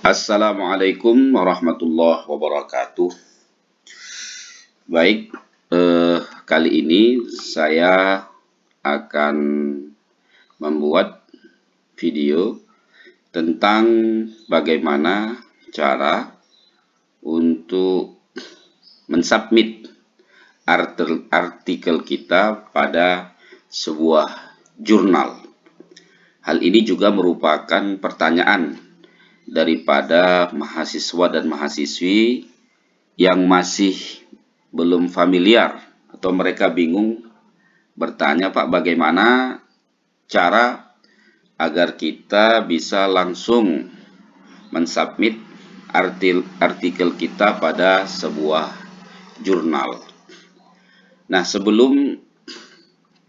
Assalamualaikum warahmatullahi wabarakatuh. Baik, kali ini saya akan membuat video tentang bagaimana cara untuk mensubmit artikel kita pada sebuah jurnal. Hal ini juga merupakan pertanyaan daripada mahasiswa dan mahasiswi yang masih belum familiar atau mereka bingung bertanya, Pak, bagaimana cara agar kita bisa langsung mensubmit artikel kita pada sebuah jurnal. Nah, sebelum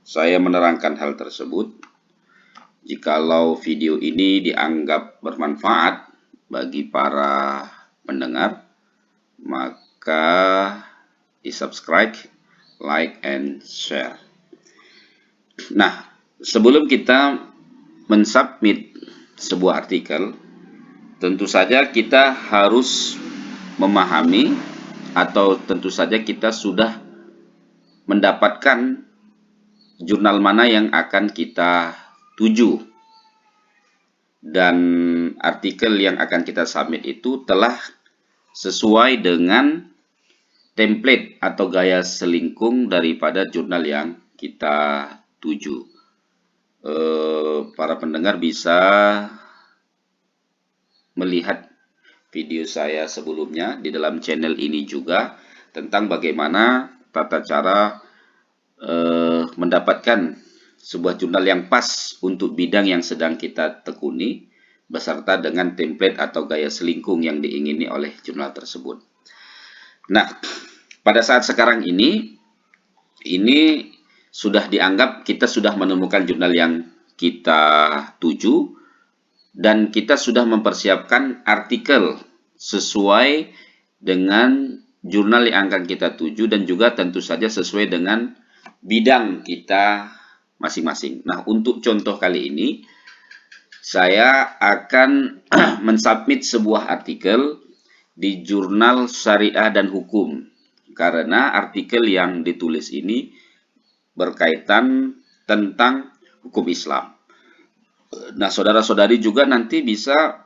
saya menerangkan hal tersebut, jikalau video ini dianggap bermanfaat bagi para pendengar, maka di-subscribe, like, and share. Nah, sebelum kita mensubmit sebuah artikel, tentu saja kita harus memahami atau tentu saja kita sudah mendapatkan jurnal mana yang akan kita tuju. Dan artikel yang akan kita submit itu telah sesuai dengan template atau gaya selingkung daripada jurnal yang kita tuju. Para pendengar bisa melihat video saya sebelumnya di dalam channel ini juga tentang bagaimana tata cara mendapatkan sebuah jurnal yang pas untuk bidang yang sedang kita tekuni beserta dengan template atau gaya selingkung yang diingini oleh jurnal tersebut. Nah, pada saat sekarang ini sudah dianggap kita sudah menemukan jurnal yang kita tuju dan kita sudah mempersiapkan artikel sesuai dengan jurnal yang akan kita tuju dan juga tentu saja sesuai dengan bidang kita masing-masing. Nah, untuk contoh kali ini saya akan mensubmit sebuah artikel di jurnal Syariah dan Hukum karena artikel yang ditulis ini berkaitan tentang hukum Islam. Nah, saudara-saudari juga nanti bisa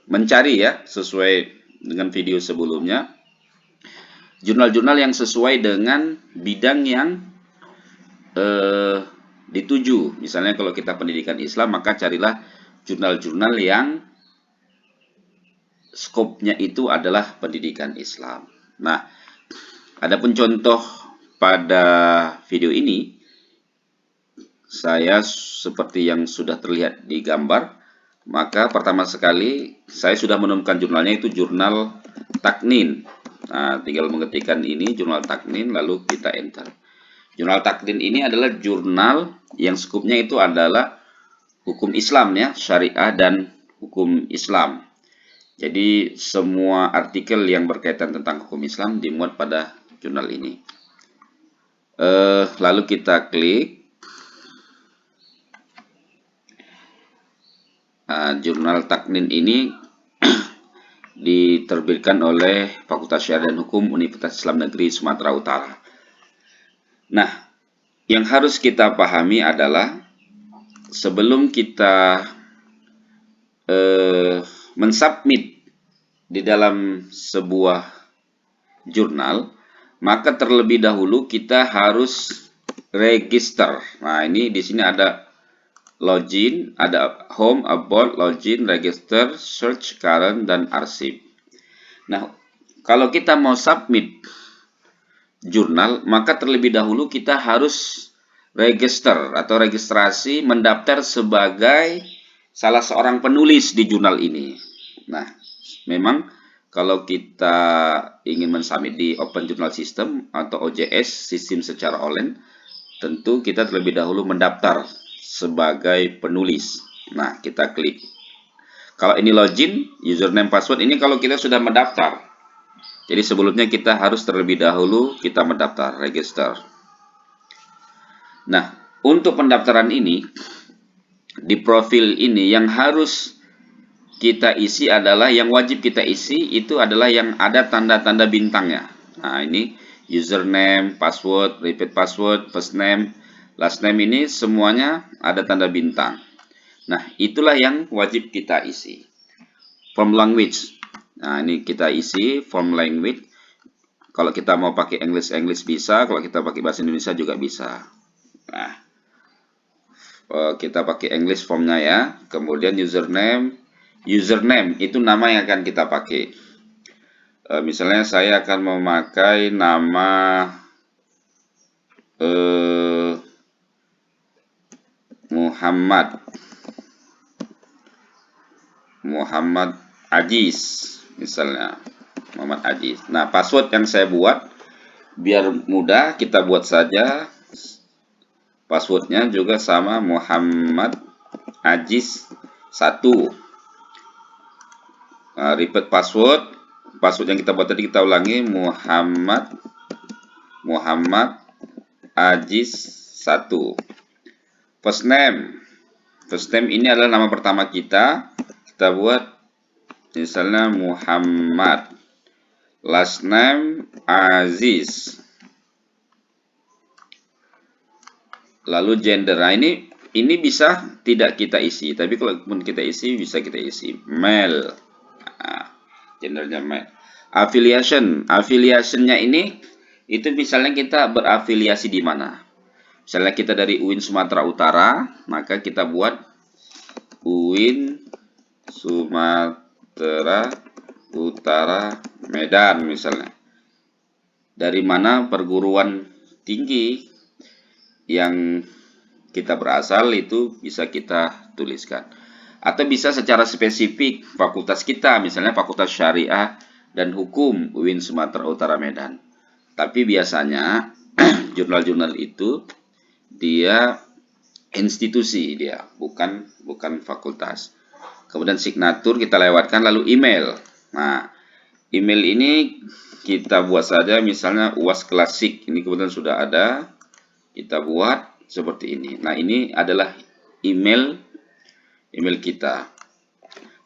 mencari ya sesuai dengan video sebelumnya jurnal-jurnal yang sesuai dengan bidang yang dituju. Misalnya kalau kita pendidikan Islam, maka carilah jurnal-jurnal yang skopnya itu adalah pendidikan Islam. Nah, adapun contoh pada video ini, saya seperti yang sudah terlihat di gambar, maka pertama sekali saya sudah menemukan jurnalnya, itu jurnal Taknin. Nah, tinggal mengetikkan ini jurnal Taknin lalu kita enter. Jurnal Taknin ini adalah jurnal yang skupnya itu adalah hukum Islam ya, syariah dan hukum Islam. Jadi semua artikel yang berkaitan tentang hukum Islam dimuat pada jurnal ini. Lalu kita klik jurnal Taknin ini diterbitkan oleh Fakultas Syariah dan Hukum Universitas Islam Negeri Sumatera Utara. Nah, yang harus kita pahami adalah sebelum kita mensubmit di dalam sebuah jurnal, maka terlebih dahulu kita harus register. Nah, ini di sini ada login, ada home, about, login, register, search, current, dan arsip. Nah, kalau kita mau submit jurnal, maka terlebih dahulu kita harus register atau registrasi mendaftar sebagai salah seorang penulis di jurnal ini. Nah, memang kalau kita ingin mensubmit di Open Journal System atau OJS, sistem secara online, tentu kita terlebih dahulu mendaftar sebagai penulis. Nah, kita klik. Kalau ini login, username, password, ini kalau kita sudah mendaftar. Jadi sebelumnya kita harus terlebih dahulu kita mendaftar, register. Nah, untuk pendaftaran ini di profil ini yang harus kita isi adalah, yang wajib kita isi itu adalah yang ada tanda-tanda bintangnya. Nah, ini username, password, repeat password, first name, last name, ini semuanya ada tanda bintang. Nah, itulah yang wajib kita isi. Form language. Nah, ini kita isi form language. Kalau kita mau pakai English bisa, kalau kita pakai bahasa Indonesia juga bisa. Nah, kita pakai English formnya ya. Kemudian username. Username itu nama yang akan kita pakai. Misalnya saya akan memakai nama Muhammad Aziz, misalnya Muhammad Aziz. Nah, password yang saya buat biar mudah, kita buat saja passwordnya juga sama, Muhammad Aziz 1. Nah, repeat password yang kita buat tadi kita ulangi, Muhammad Aziz 1. First name ini adalah nama pertama kita buat misalnya Muhammad. Last name Aziz. Lalu gender. Nah, ini bisa tidak kita isi, tapi kalau kita isi bisa kita isi male. Nah, gendernya male. Affiliationnya ini itu misalnya kita berafiliasi di mana. Misalnya kita dari UIN Sumatera Utara, maka kita buat UIN Sumatera Utara Medan misalnya. Dari mana perguruan tinggi yang kita berasal itu bisa kita tuliskan. Atau bisa secara spesifik fakultas kita, misalnya Fakultas Syariah dan Hukum UIN Sumatera Utara Medan. Tapi biasanya jurnal-jurnal itu dia institusi, dia bukan fakultas. Kemudian signatur kita lewatkan, lalu email. Nah, email ini kita buat saja misalnya UAS Klasik. Ini kebetulan sudah ada. Kita buat seperti ini. Nah, ini adalah email kita.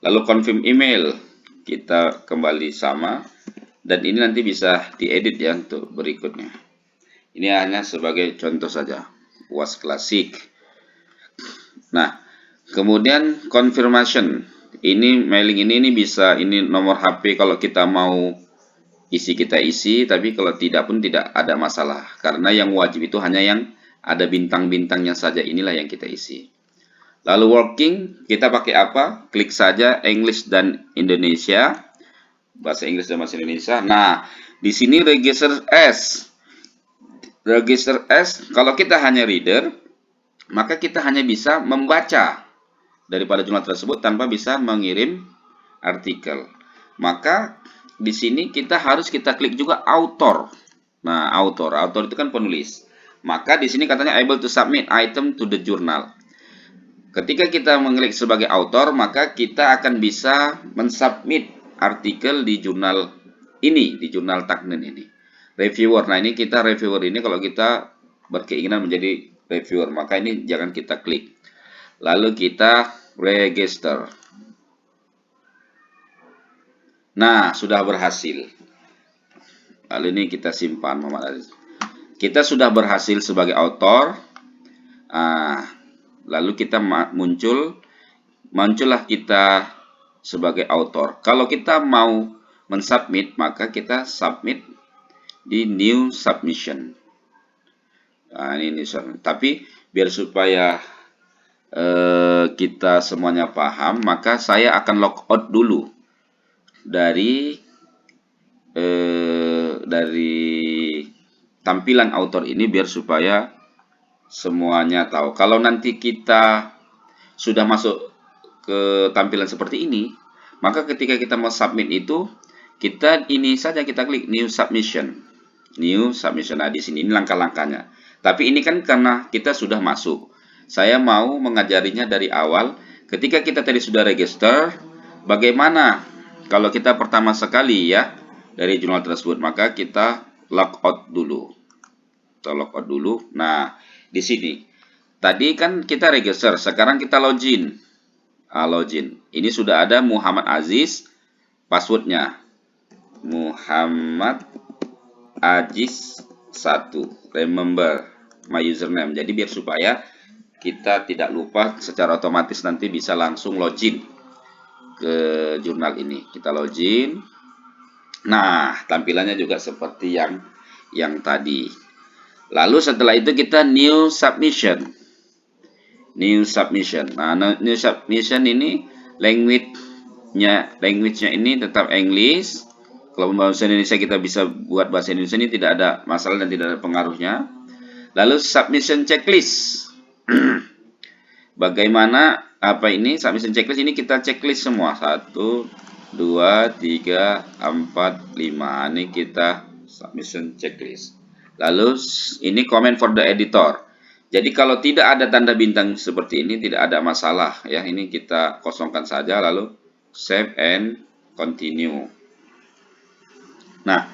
Lalu confirm email, kita kembali sama. Dan ini nanti bisa diedit ya untuk berikutnya. Ini hanya sebagai contoh saja. UAS Klasik. Nah, kemudian confirmation. Ini mailing ini bisa, ini nomor HP kalau kita mau kita isi, tapi kalau tidak pun tidak ada masalah. Karena yang wajib itu hanya yang ada bintang-bintangnya saja, inilah yang kita isi. Lalu working, kita pakai apa? Klik saja English dan Indonesia. Bahasa Inggris dan bahasa Indonesia. Nah, di sini register as. Register as, kalau kita hanya reader, maka kita hanya bisa membaca daripada jurnal tersebut tanpa bisa mengirim artikel. Maka di sini kita klik juga author. Nah, author itu kan penulis. Maka di sini katanya able to submit item to the journal. Ketika kita mengklik sebagai author, maka kita akan bisa mensubmit artikel di jurnal ini, di jurnal Taknin ini. Reviewer. Nah, ini kita reviewer ini kalau kita berkeinginan menjadi reviewer, maka ini jangan kita klik. Lalu kita register. Nah, sudah berhasil. Lalu ini kita simpan, Muhammad Aziz. Kita sudah berhasil sebagai author. Lalu kita muncullah kita sebagai author. Kalau kita mau mensubmit, maka kita submit di new submission. Nah, ini tapi biar supaya kita semuanya paham, maka saya akan logout dulu dari tampilan author ini biar supaya semuanya tahu. Kalau nanti kita sudah masuk ke tampilan seperti ini, maka ketika kita mau submit itu, kita ini saja kita klik new submission. New submission. Nah, di sini ini langkah-langkahnya. Tapi ini kan karena kita sudah masuk. Saya mau mengajarinya dari awal. Ketika kita tadi sudah register, bagaimana kalau kita pertama sekali ya dari jurnal tersebut, maka kita logout dulu. Kita logout dulu. Nah, di sini tadi kan kita register, sekarang kita login. Login. Ini sudah ada Muhammad Aziz, passwordnya Muhammad Aziz 1. Remember my username. Jadi biar supaya kita tidak lupa, secara otomatis nanti bisa langsung login ke jurnal ini. Kita login. Nah, tampilannya juga seperti yang tadi. Lalu setelah itu kita new submission. New submission. Nah, new submission ini language-nya ini tetap English. Kalau bahasa Indonesia kita bisa buat bahasa Indonesia, ini tidak ada masalah dan tidak ada pengaruhnya. Lalu submission checklist. Bagaimana ini submission checklist ini kita checklist semua 1, 2, 3, 4, 5. Ini kita submission checklist. Lalu ini comment for the editor. Jadi kalau tidak ada tanda bintang seperti ini tidak ada masalah ya. Ini kita kosongkan saja lalu save and continue. Nah,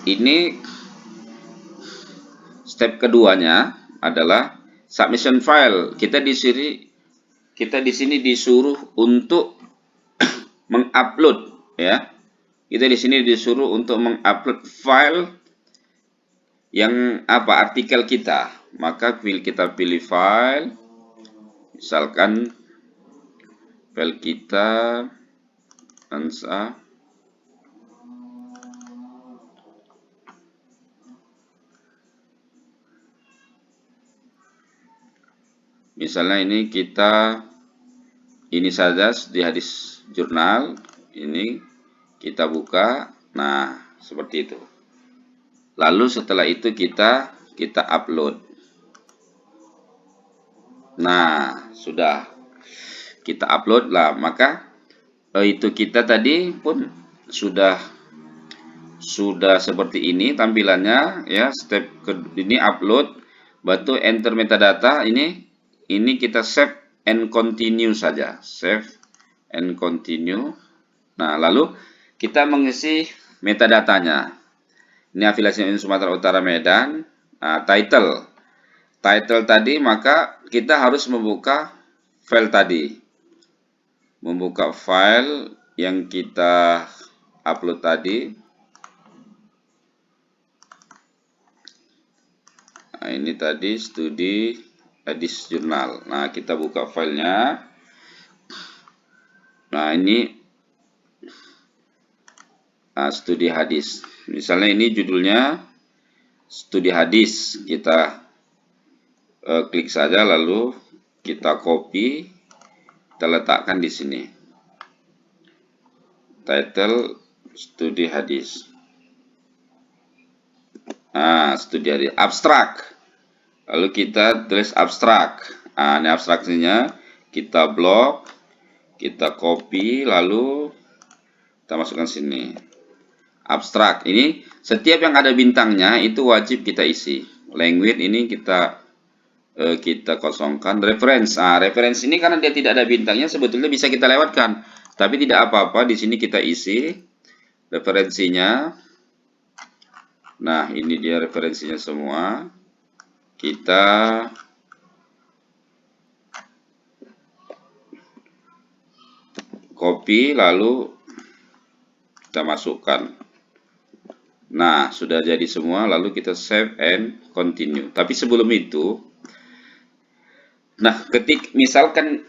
ini step keduanya adalah submission file. Kita di sini disuruh untuk mengupload ya. Kita di sini disuruh untuk mengupload file yang artikel kita. Maka kita pilih file, misalkan file kita ANSA misalnya ini saja di hadis jurnal ini kita buka. Nah, seperti itu. Lalu setelah itu kita upload. Nah, sudah kita upload lah, maka itu kita tadi pun sudah seperti ini tampilannya ya. Step ini upload, batu enter metadata, ini kita save and continue saja. Save and continue. Nah, lalu kita mengisi metadatanya. Ini afiliasi Sumatera Utara Medan. Nah, title tadi, maka kita harus membuka file tadi. Membuka file yang kita upload tadi. Nah, ini tadi studi hadis jurnal. Nah, kita buka filenya. Nah, ini studi hadis. Misalnya ini judulnya studi hadis. Kita klik saja lalu kita copy, kita letakkan di sini. Title studi hadis. Nah, studi hadis. Abstrak. Lalu kita tulis abstrak. Nah, ini abstraksinya kita blok, kita copy, lalu kita masukkan sini. Abstrak. Ini setiap yang ada bintangnya itu wajib kita isi. Language ini kita kosongkan. Reference. Reference ini karena dia tidak ada bintangnya sebetulnya bisa kita lewatkan, tapi tidak apa-apa. Di sini kita isi referensinya. Nah, ini dia referensinya semua. Kita copy lalu kita masukkan. Nah, sudah jadi semua, lalu kita save and continue. Tapi sebelum itu, nah, misalkan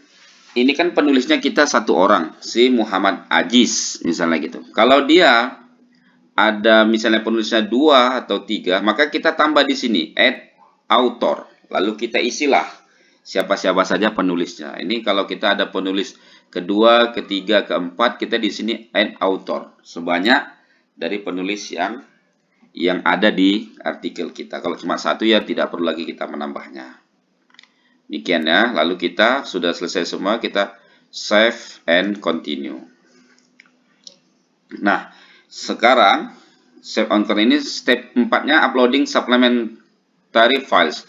ini kan penulisnya kita satu orang, si Muhammad Aziz, misalnya gitu. Kalau dia ada misalnya penulisnya 2 atau 3, maka kita tambah di sini, add author. Lalu kita isilah siapa-siapa saja penulisnya. Ini kalau kita ada penulis kedua, ketiga, keempat, kita di sini add author. Sebanyak dari penulis yang ada di artikel kita. Kalau cuma satu ya tidak perlu lagi kita menambahnya. Demikian ya. Lalu kita sudah selesai semua, kita save and continue. Nah, sekarang save on continue ini step 4-nya uploading supplementary files.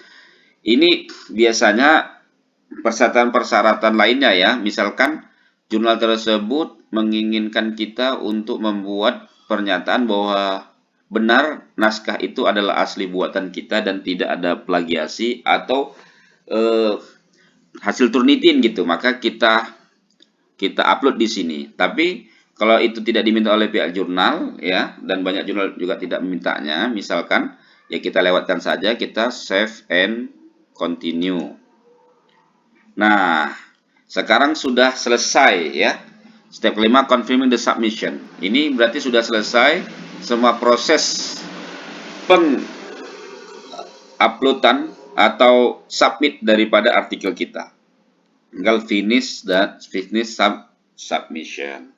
Ini biasanya persyaratan-persyaratan lainnya ya. Misalkan jurnal tersebut menginginkan kita untuk membuat pernyataan bahwa benar naskah itu adalah asli buatan kita dan tidak ada plagiasi, atau hasil Turnitin gitu, maka kita upload di sini. Tapi kalau itu tidak diminta oleh pihak jurnal ya, dan banyak jurnal juga tidak memintanya, misalkan ya kita lewatkan saja, kita save and continue. Nah, sekarang sudah selesai ya. Step 5, confirming the submission. Ini berarti sudah selesai semua proses penguploadan atau submit daripada artikel kita. Tinggal finish submission.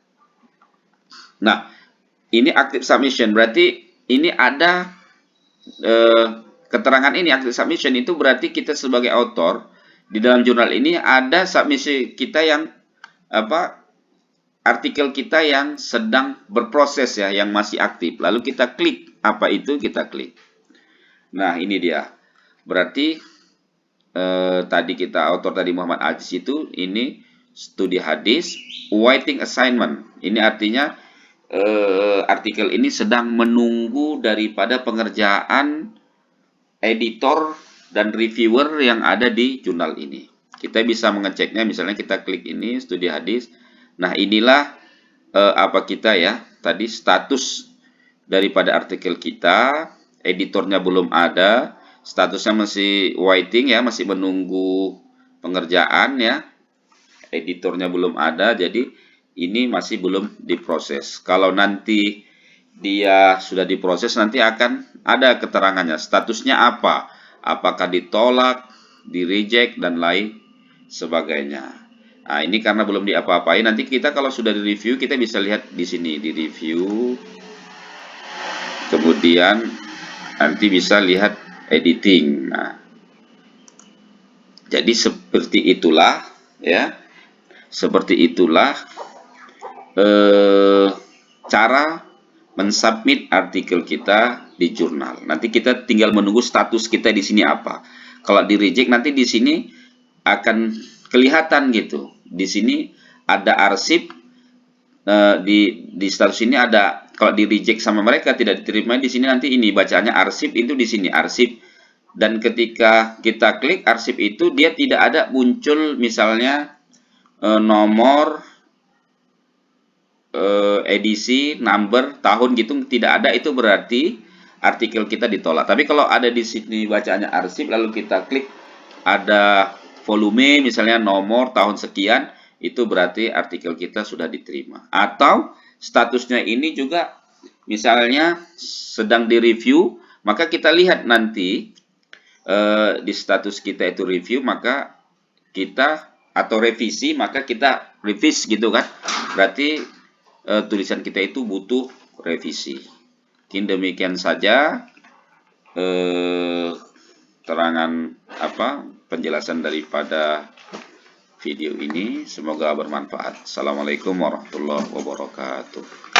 Nah, ini active submission, berarti ini ada keterangan ini active submission itu berarti kita sebagai author di dalam jurnal ini ada submisi kita yang artikel kita yang sedang berproses ya, yang masih aktif. Lalu kita klik, apa itu? Kita klik. Nah, ini dia. Berarti tadi kita author tadi Muhammad Aziz itu, ini studi hadis waiting assignment. Ini artinya artikel ini sedang menunggu daripada pengerjaan editor dan reviewer yang ada di jurnal ini. Kita bisa mengeceknya, misalnya kita klik ini studi hadis. Nah, inilah apa kita ya, tadi status daripada artikel kita, editornya belum ada, statusnya masih waiting ya, masih menunggu pengerjaan ya, editornya belum ada, jadi ini masih belum diproses. Kalau nanti dia sudah diproses, nanti akan ada keterangannya, statusnya apa, apakah ditolak, di reject, dan lain sebagainya. Nah, ini karena belum diapa-apain, nanti kita kalau sudah di review, kita bisa lihat di sini, di review, kemudian nanti bisa lihat editing. Nah, jadi seperti itulah ya, seperti itulah cara mensubmit artikel kita di jurnal. Nanti kita tinggal menunggu status kita di sini apa. Kalau di reject, nanti di sini akan kelihatan gitu. Di sini ada arsip, di status ini ada. Kalau di reject sama mereka tidak diterima, di sini nanti ini bacanya arsip, itu di sini arsip. Dan ketika kita klik arsip itu, dia tidak ada muncul misalnya nomor, edisi, number, tahun gitu, tidak ada. Itu berarti artikel kita ditolak. Tapi kalau ada di sini bacanya arsip, lalu kita klik ada volume, misalnya nomor, tahun sekian, itu berarti artikel kita sudah diterima. Atau statusnya ini juga misalnya sedang direview, maka kita lihat nanti di status kita itu review, maka kita atau revisi, maka kita revise gitu kan. Berarti tulisan kita itu butuh revisi. Mungkin demikian saja terangan penjelasan daripada video ini. Semoga bermanfaat. Assalamualaikum warahmatullahi wabarakatuh.